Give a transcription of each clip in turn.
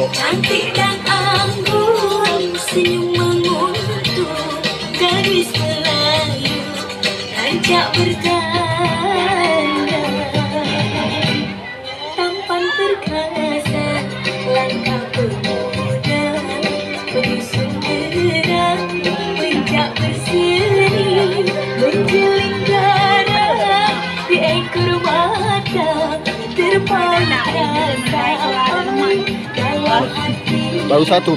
kok. Cantik dan anggun, senyum menguntung, gadis Melayu, rancak bertanda. Tampan perkasa, langkah pemuda, menyusun derang, puncak berseri, menjeling darah di ekor mata, terpaut rasa dalam hati. Baru satu.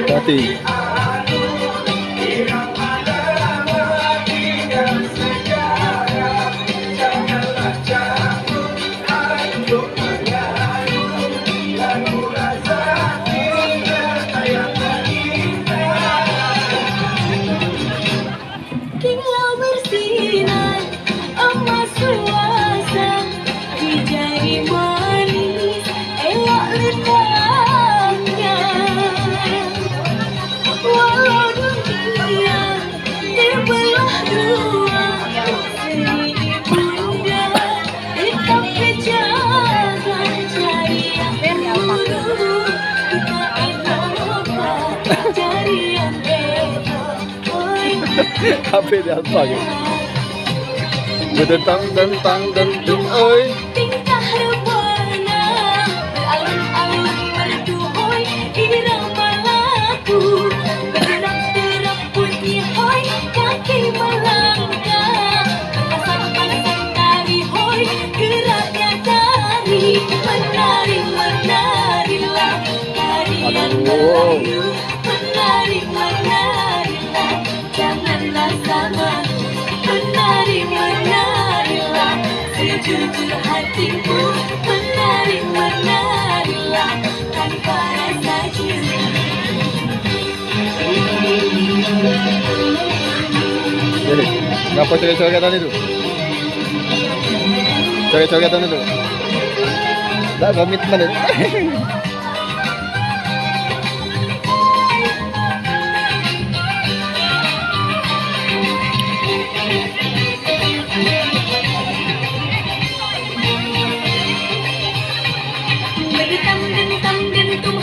Hati. Kilau bersinar emas suasa di jari manis elok ledaknya. Walau dunia terbelah dua, seni bunda tetap kejaga cari yang dulu. Kita enak cari yang beda. Kafe di apa gitu? Berdentang oi. Tingkah rupanya beralun-alun merduhoi, irama laku bergerak-gerak putih hoi, kaki melangkah pasang-pasang tari hoi, geraknya tari menari-menarilah tarian Melayu, menari-menarilah janganlah sama, menari-menarilah sejujur hatimu, menari-menarilah tanpa rasa cinta. Jadi, ngapa coret-coretan itu? Coret-coretan itu? Tak komitmen itu. Berdentam-dentam dentum